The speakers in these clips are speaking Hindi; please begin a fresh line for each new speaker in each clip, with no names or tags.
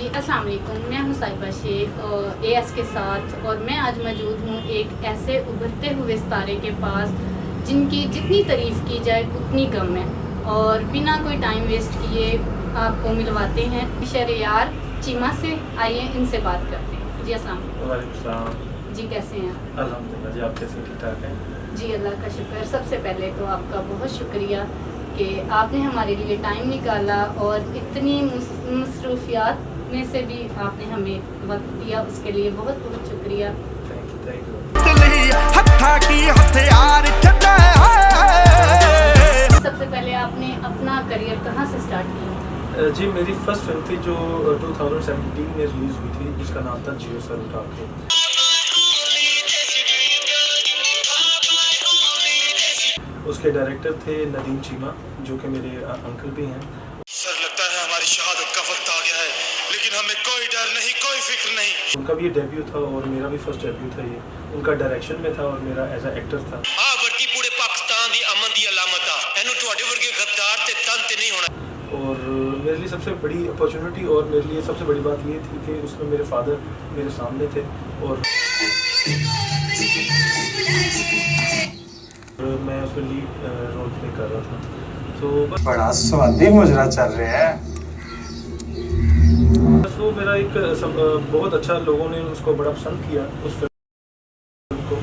जी अस्सलाम वालेकुम, मैं हूँ साहिबा शेख AS के साथ, और मैं आज मौजूद हूँ एक ऐसे उभरते हुए सितारे के पास जिनकी जितनी तारीफ़ की जाए उतनी कम है। और बिना कोई टाइम वेस्ट किए आपको मिलवाते हैं शहरयार चीमा से। आइए इनसे बात करते हैं। जी अस्सलाम वालेकुम। जी कैसे हैं आप?
अल्हम्दुलिल्लाह। जी आप कैसे? ठीक ठाक हैं?
जी अल्लाह का शुक्र। सबसे पहले तो आपका बहुत शुक्रिया कि आपने हमारे लिए टाइम निकाला और इतनी मसरूफियात में से भी आपने हमें वक्त दिया, उसके लिए बहुत बहुत शुक्रिया।
Thank you.
सबसे पहले आपने अपना करियर कहाँ से स्टार्ट किया?
जी मेरी फर्स्ट फिल्म थी जो 2017 में रिलीज़ हुई थी, जिसका नाम था जियो सर उठा के। उसके डायरेक्टर थे नदीम चीमा, जो कि मेरे अंकल भी हैं।
सर लगता है हमारी शहादत का वक्त आ गया है, लेकिन हमें कोई डर नहीं, कोई फिक्र नहीं।
उनका भी ये डेब्यू था और मेरा भी फर्स्ट डेब्यू था। ये उनका डायरेक्शन में था और मेरा एज ए एक्टर था।
वर्दी पूरे पाकिस्तान दी अमन दी अलामत आ, एनू तुहाडे वर्गे गद्दार ते तंत नहीं होना।
और मेरे लिए सबसे बड़ी अपॉर्चुनिटी और मेरे लिए सबसे बड़ी बात ये थी कि उसमें मेरे फादर मेरे सामने थे और मैं उसमें लीड रोल प्ले कर रहा था। तो
बड़ा स्वादी मुजरा चल रहा है।
बस वो मेरा एक बहुत अच्छा, लोगों ने उसको बड़ा पसंद किया उस फिल्म को।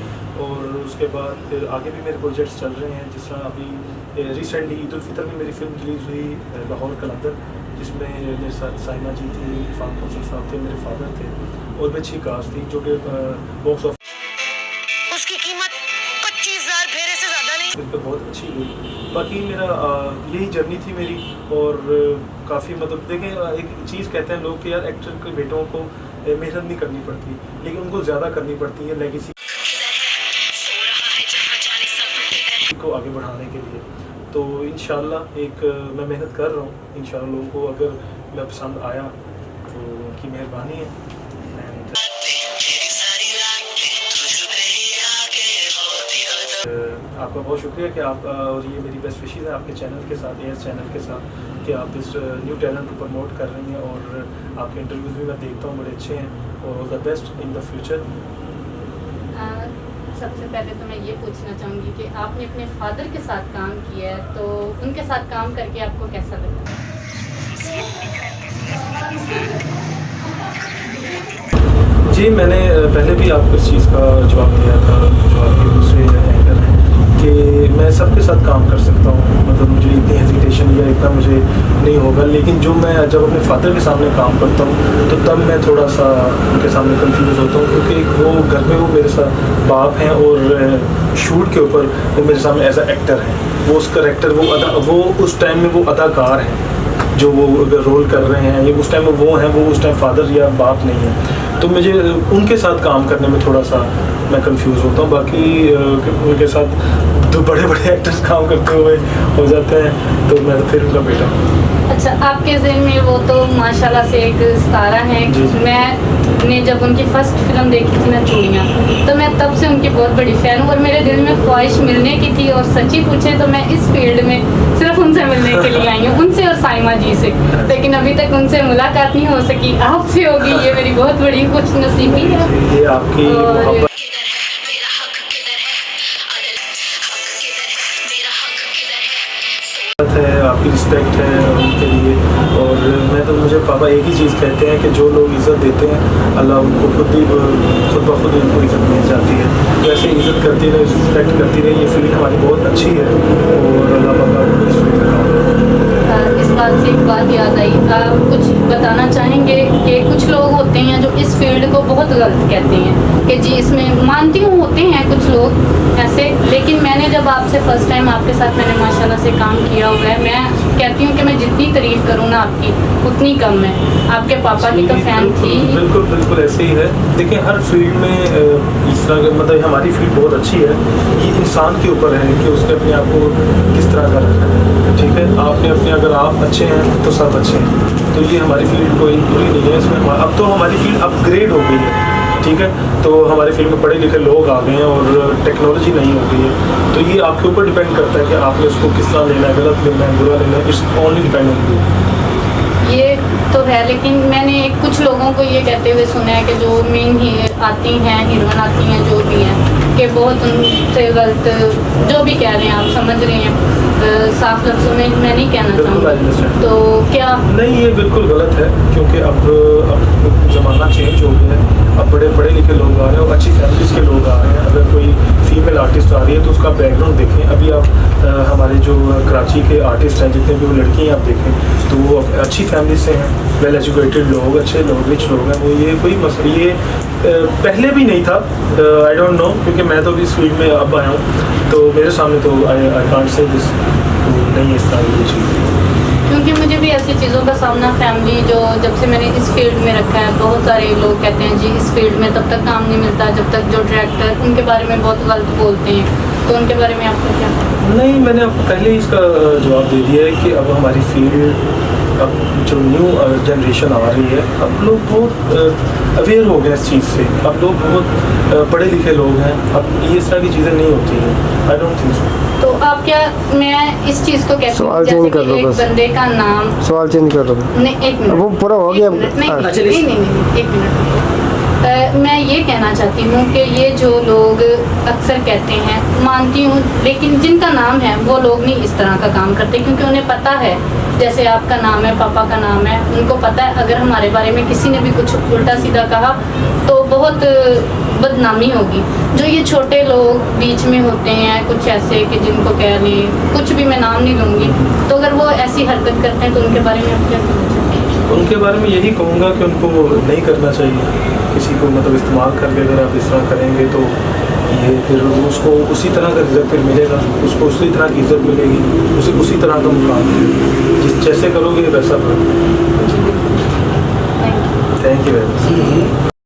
और उसके बाद फिर आगे भी मेरे प्रोजेक्ट्स चल रहे हैं, जिस तरह अभी रिसेंटली ईद उल फितर में मेरी फिल्म रिलीज़ हुई लाहौर कलंदर, जिसमें मेरे साथ साइमा जी थी, इरफान कौसर साहब थे, मेरे फादर थे, और भी अच्छी कास्ट थी जो कि बॉक्स ऑफिस
उसकी कीमत 25,000 फेरे से ज्यादा नहीं।
फिल्म पे बहुत अच्छी हुई। बाकी मेरा यही जर्नी थी मेरी। और काफ़ी मतलब देखें, एक चीज़ कहते हैं लोग कि यार एक्टर के बेटों को मेहनत नहीं करनी पड़ती, लेकिन उनको ज़्यादा करनी पड़ती है लेगेसी को आगे बढ़ाने के लिए। तो इंशाल्लाह एक मैं मेहनत कर रहा हूँ। इंशाल्लाह लोगों को अगर मैं पसंद आया तो उनकी मेहरबानी है। आपका बहुत शुक्रिया कि आप और ये मेरी बेस्ट विशेज़ है आपके चैनल के साथ, AS चैनल के साथ, कि आप इस न्यू टैलेंट को प्रमोट कर रही हैं। और आपके इंटरव्यूज़ भी मैं देखता हूँ, बड़े अच्छे हैं। और all the best in the future.
सबसे पहले तो मैं ये पूछना चाहूँगी कि आपने अपने फादर के साथ काम किया है, तो उनके साथ काम करके आपको कैसा लगा?
जी मैंने पहले भी आपको इस चीज़ का जवाब दिया था, जो आपके दूसरे एंकर हैं, कि मैं सबके साथ काम कर सकता हूँ। मतलब मुझे इतनी हेजिटेशन या इतना मुझे नहीं होगा। लेकिन जो मैं जब अपने फादर के सामने काम करता हूँ तो तब मैं थोड़ा सा उनके सामने कंफ्यूज होता हूँ, क्योंकि वो घर में वो मेरे साथ बाप हैं और शूट के ऊपर वो मेरे सामने एज अ एक्टर हैं। वो उस करेक्टर वो उस टाइम में वो अदाकार हैं जो वो अगर रोल कर रहे हैं, या उस टाइम में वो हैं, वो उस टाइम फादर या बाप नहीं है। तो मुझे उनके साथ काम करने में थोड़ा सा मैं कंफ्यूज होता हूँ। बाकी उनके साथ तो बड़े बड़े एक्टर्स काम करते हुए हो जाते हैं, तो मैं तो फिर उनका बेटा हूँ।
अच्छा, आपके ज़हन में वो तो माशाल्लाह से एक सितारा है। मैंने जब उनकी फर्स्ट फिल्म देखी थी ना चूड़ियाँ, तो मैं तब से उनकी बहुत बड़ी फ़ैन हूँ और मेरे दिल में ख्वाहिश मिलने की थी। और सच्ची पूछे तो मैं इस फील्ड में सिर्फ उनसे मिलने के लिए आई हूँ, उनसे और साइमा जी से। लेकिन अभी तक उनसे मुलाकात नहीं हो सकी, आपसे होगी, ये मेरी बहुत बड़ी खुशनसीबी है।
ये आपकी मोहब्बत है, आपकी रिस्पेक्ट है उनके लिए। और मैं तो मुझे पापा एक ही चीज़ कहते हैं कि जो लोग इज़्ज़त देते हैं अल्लाह उनको खुद ब खुद उनको इज़्ज़त मिल जाती है। वैसे इज़्ज़त करती रहे, रिस्पेक्ट करती रहे। ये फील्ड हमारी बहुत अच्छी है और अल्लाह पापा इस फील्ड में काम।
इस बात से एक बात याद आई, आप कुछ बताना चाहेंगे कि कुछ लोग होते हैं जो इस फील्ड को बहुत गलत कहते हैं कि जी इसमें मानती हूँ होते हैं कुछ लोग ऐसे, लेकिन मैंने जब आपसे फ़र्स्ट टाइम आपके साथ मैंने माशाल्लाह से काम किया हुआ है, मैं कहती हूँ कि मैं जितनी तारीफ़ करूँ ना आपकी उतनी कम है। आपके पापा की तो फ़ैन थी।
बिल्कुल बिल्कुल ऐसे ही है। देखिए हर फील्ड में इस तरह का, मतलब हमारी फील्ड बहुत अच्छी है। ये इंसान के ऊपर है कि उसने अपने आप को किस तरह का रखना है। ठीक है, आपने अपने, अगर आप अच्छे हैं तो सब अच्छे हैं। तो ये हमारी फील्ड कोई बुरी नहीं है। इसमें अब तो हमारी फील्ड अपग्रेड हो गई है। ठीक है, तो हमारी फील्ड में पढ़े लिखे लोग आ गए हैं और टेक्नोलॉजी नहीं हो गई है। तो ये आपके ऊपर डिपेंड करता है कि आपने उसको किस तरह लेना है, गलत लेना है, बुरा लेना है। It's only depend on you.
ये तो है, लेकिन मैंने कुछ लोगों को ये कहते हुए सुना है कि जो मेन ही आती हैं, हीरोइन आती हैं, जो भी हैं, कि बहुत उनसे गलत, जो भी कह रहे हैं आप समझ रहे हैं, साफ लफ्ज़ों में मैं नहीं कहना
बिल्कुल, I
चाहूँगी।
understand।
तो क्या
नहीं, ये बिल्कुल गलत है, क्योंकि अब ज़माना चेंज हो गया है। अब बड़े पढ़े लिखे लोग आ रहे हैं और अच्छी फैमिलीज़ के लोग आ रहे हैं। अगर कोई फीमेल आर्टिस्ट आ रही है तो उसका बैकग्राउंड देखें। अभी आप हमारे जो कराची के आर्टिस्ट हैं, जितने भी वो लड़कियाँ आप देखें तो वो अच्छी फैमिली से हैं, वेल एजुकेटेड लोग, अच्छे लोग, रिच लोग हैं। वो ये कोई मसला ये पहले भी नहीं था, आई डोंट नो, क्योंकि मैं तो इस फील्ड में अब आया हूँ, तो मेरे सामने तो आई कांट से दिस, तो नहीं है इस तरह की चीज़।
क्योंकि मुझे भी ऐसी चीज़ों का सामना फैमिली, जो जब से मैंने इस फील्ड में रखा है, बहुत सारे लोग कहते हैं जी इस फील्ड में तब तक काम नहीं मिलता जब तक जो डायरेक्टर उनके बारे में बहुत गलत बोलते हैं, तो उनके बारे में आपको क्या?
नहीं, मैंने आपको पहले ही इसका जवाब दे दिया है कि अब हमारी फील्ड, अब जो न्यू जनरेशन आ रही है, अब लोग बहुत अवेयर हो गए इस चीज़ से। अब लोग बहुत पढ़े लिखे लोग हैं, अब ये इस तरह की चीज़ें नहीं होती हैं। I don't think so.
तो आप क्या, मैं इस चीज़ को कहती हूँ,
सवाल
जैसे
चेंज कर
कि
दो
एक
बस।
बंदे का नाम,
सवाल चेंज कर दो।
नहीं एक मिनट,
वो पूरा हो गया।
एक मिनट, नहीं
हाँ।
नहीं नहीं, एक मिनट। मैं ये कहना चाहती हूँ कि ये जो लोग अक्सर कहते हैं, मानती हूँ, लेकिन जिनका नाम है वो लोग नहीं इस तरह का काम करते, क्योंकि उन्हें पता है, जैसे आपका नाम है, पापा का नाम है, उनको पता है अगर हमारे बारे में किसी ने भी कुछ उल्टा सीधा कहा तो बहुत बदनामी होगी। जो ये छोटे लोग बीच में होते हैं, कुछ ऐसे कि जिनको कह लें, कुछ भी मैं नाम नहीं लूँगी, तो अगर वो ऐसी हरकत करते हैं तो उनके बारे में आप क्या कहना चाहते हैं?
उनके बारे में यही कहूँगा कि उनको नहीं करना चाहिए। किसी को मतलब इस्तेमाल करके अगर आप इस तरह करेंगे तो ये फिर उसको उसी तरह का रिजल्ट फिर मिलेगा, उसको उसी तरह की इज्जत मिलेगी, उसे उसी तरह का मुकाम मिलेगा। जिस जैसे करोगे वैसा करोगे।
Thank you.
Thank you very much.